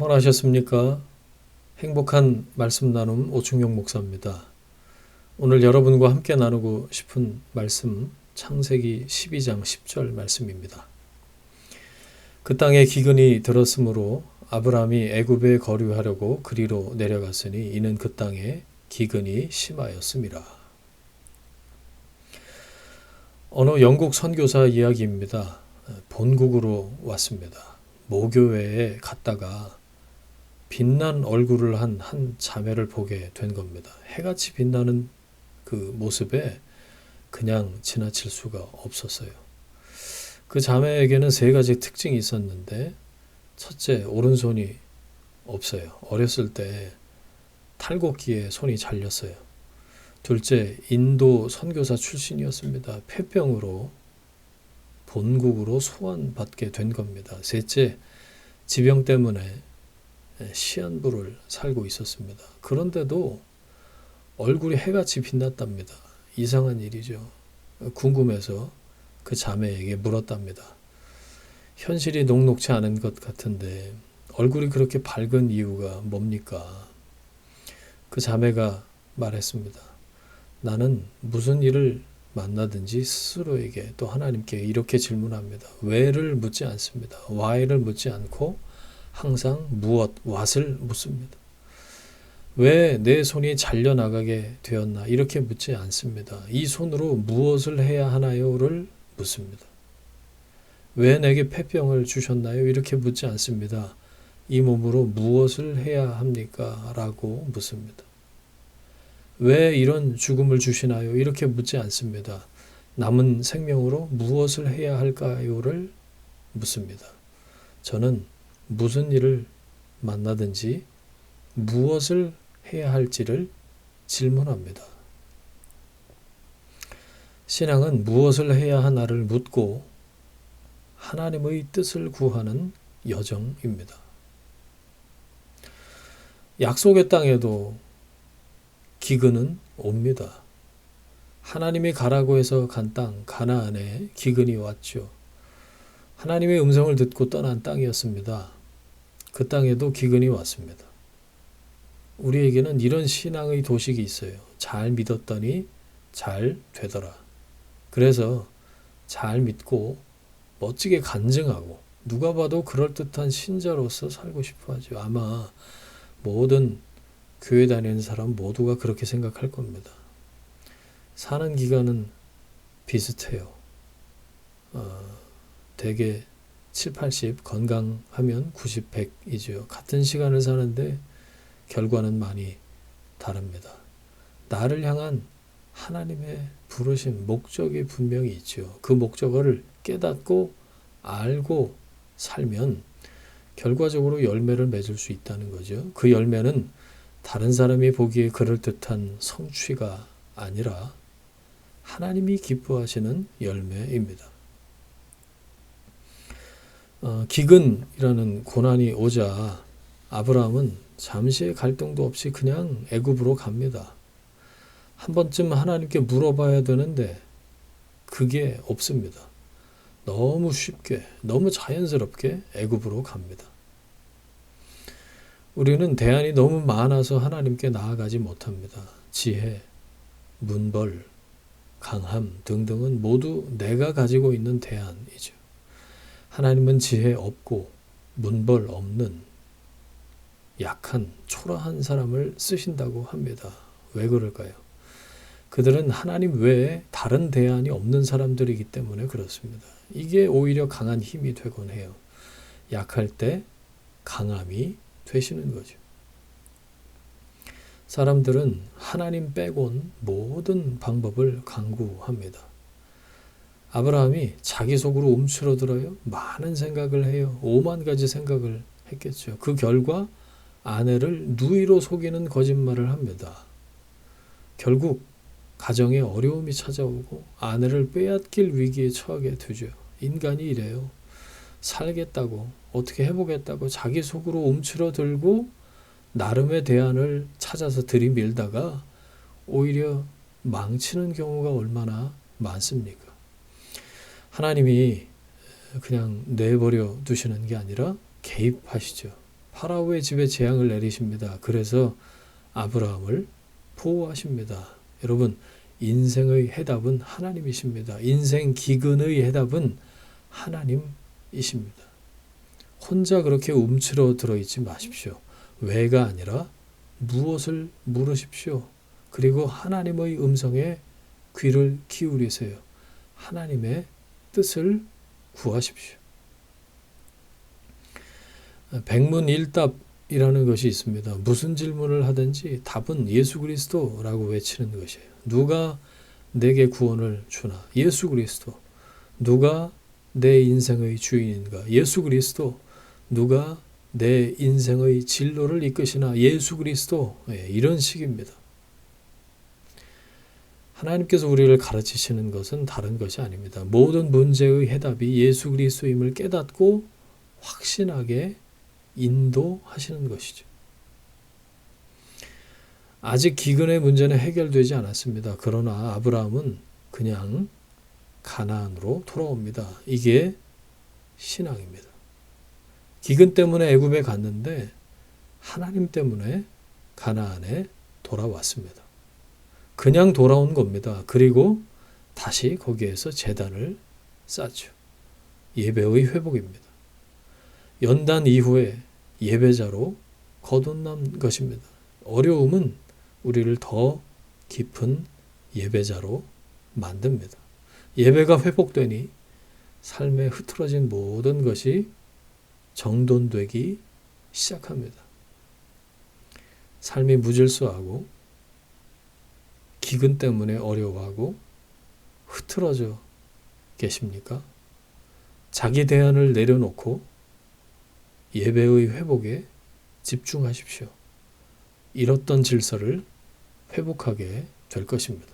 평안하셨습니까? 행복한 말씀 나눔 오충용 목사입니다. 오늘 여러분과 함께 나누고 싶은 말씀 창세기 12장 10절 말씀입니다. 그 땅에 기근이 들었으므로 아브라함이 애굽에 거류하려고 그리로 내려갔으니 이는 그 땅에 기근이 심하였음이라. 어느 영국 선교사 이야기입니다. 본국으로 왔습니다. 모교회에 갔다가 빛난 얼굴을 한 자매를 보게 된 겁니다. 해같이 빛나는 그 모습에 그냥 지나칠 수가 없었어요. 그 자매에게는 세 가지 특징이 있었는데, 첫째, 오른손이 없어요. 어렸을 때 탈곡기에 손이 잘렸어요. 둘째, 인도 선교사 출신이었습니다. 폐병으로 본국으로 소환받게 된 겁니다. 셋째, 지병 때문에 시한부를 살고 있었습니다. 그런데도 얼굴이 해같이 빛났답니다. 이상한 일이죠. 궁금해서 그 자매에게 물었답니다. 현실이 녹록지 않은 것 같은데 얼굴이 그렇게 밝은 이유가 뭡니까? 그 자매가 말했습니다. 나는 무슨 일을 만나든지 스스로에게 또 하나님께 이렇게 질문합니다. 왜를 묻지 않습니다. why를 묻지 않고 항상 무엇, what을 묻습니다. 왜 내 손이 잘려나가게 되었나 이렇게 묻지 않습니다. 이 손으로 무엇을 해야 하나요를 묻습니다. 왜 내게 폐병을 주셨나요? 이렇게 묻지 않습니다. 이 몸으로 무엇을 해야 합니까? 라고 묻습니다. 왜 이런 죽음을 주시나요? 이렇게 묻지 않습니다. 남은 생명으로 무엇을 해야 할까요를 묻습니다. 저는 무슨 일을 만나든지 무엇을 해야 할지를 질문합니다. 신앙은 무엇을 해야 하나를 묻고 하나님의 뜻을 구하는 여정입니다. 약속의 땅에도 기근은 옵니다. 하나님이 가라고 해서 간 땅 가나안에 기근이 왔죠. 하나님의 음성을 듣고 떠난 땅이었습니다. 그 땅에도 기근이 왔습니다. 우리에게는 이런 신앙의 도식이 있어요. 잘 믿었더니 잘 되더라. 그래서 잘 믿고 멋지게 간증하고 누가 봐도 그럴듯한 신자로서 살고 싶어 하죠. 아마 모든 교회 다니는 사람 모두가 그렇게 생각할 겁니다. 사는 기간은 비슷해요. 대개 7, 80, 건강하면 90, 100이죠. 같은 시간을 사는데 결과는 많이 다릅니다. 나를 향한 하나님의 부르심, 목적이 분명히 있죠. 그 목적을 깨닫고 알고 살면 결과적으로 열매를 맺을 수 있다는 거죠. 그 열매는 다른 사람이 보기에 그럴듯한 성취가 아니라 하나님이 기뻐하시는 열매입니다. 기근이라는 고난이 오자 아브라함은 잠시의 갈등도 없이 그냥 애굽으로 갑니다. 한 번쯤 하나님께 물어봐야 되는데 그게 없습니다. 너무 쉽게, 너무 자연스럽게 애굽으로 갑니다. 우리는 대안이 너무 많아서 하나님께 나아가지 못합니다. 지혜, 문벌, 강함 등등은 모두 내가 가지고 있는 대안이죠. 하나님은 지혜 없고 문벌 없는 약한 초라한 사람을 쓰신다고 합니다. 왜 그럴까요? 그들은 하나님 외에 다른 대안이 없는 사람들이기 때문에 그렇습니다. 이게 오히려 강한 힘이 되곤 해요. 약할 때 강함이 되시는 거죠. 사람들은 하나님 빼곤 모든 방법을 강구합니다. 아브라함이 자기 속으로 움츠러들어요. 많은 생각을 해요. 5만 가지 생각을 했겠죠. 그 결과 아내를 누이로 속이는 거짓말을 합니다. 결국 가정에 어려움이 찾아오고 아내를 빼앗길 위기에 처하게 되죠. 인간이 이래요. 살겠다고 어떻게 해보겠다고 자기 속으로 움츠러들고 나름의 대안을 찾아서 들이밀다가 오히려 망치는 경우가 얼마나 많습니까? 하나님이 그냥 내버려 두시는 게 아니라 개입하시죠. 파라오의 집에 재앙을 내리십니다. 그래서 아브라함을 보호하십니다. 여러분, 인생의 해답은 하나님이십니다. 인생 기근의 해답은 하나님이십니다. 혼자 그렇게 움츠러 들어있지 마십시오. 왜가 아니라 무엇을 물으십시오. 그리고 하나님의 음성에 귀를 기울이세요. 하나님의 뜻을 구하십시오. 백문일답이라는 것이 있습니다. 무슨 질문을 하든지 답은 예수 그리스도라고 외치는 것이에요. 누가 내게 구원을 주나? 예수 그리스도. 누가 내 인생의 주인인가? 예수 그리스도. 누가 내 인생의 진로를 이끄시나? 예수 그리스도. 이런 식입니다. 하나님께서 우리를 가르치시는 것은 다른 것이 아닙니다. 모든 문제의 해답이 예수 그리스도임을 깨닫고 확신하게 인도하시는 것이죠. 아직 기근의 문제는 해결되지 않았습니다. 그러나 아브라함은 그냥 가나안으로 돌아옵니다. 이게 신앙입니다. 기근 때문에 애굽에 갔는데 하나님 때문에 가나안에 돌아왔습니다. 그냥 돌아온 겁니다. 그리고 다시 거기에서 제단을 쌓죠. 예배의 회복입니다. 연단 이후에 예배자로 거듭난 것입니다. 어려움은 우리를 더 깊은 예배자로 만듭니다. 예배가 회복되니 삶에 흐트러진 모든 것이 정돈되기 시작합니다. 삶이 무질서하고 기근 때문에 어려워하고 흐트러져 계십니까? 자기 대안을 내려놓고 예배의 회복에 집중하십시오. 잃었던 질서를 회복하게 될 것입니다.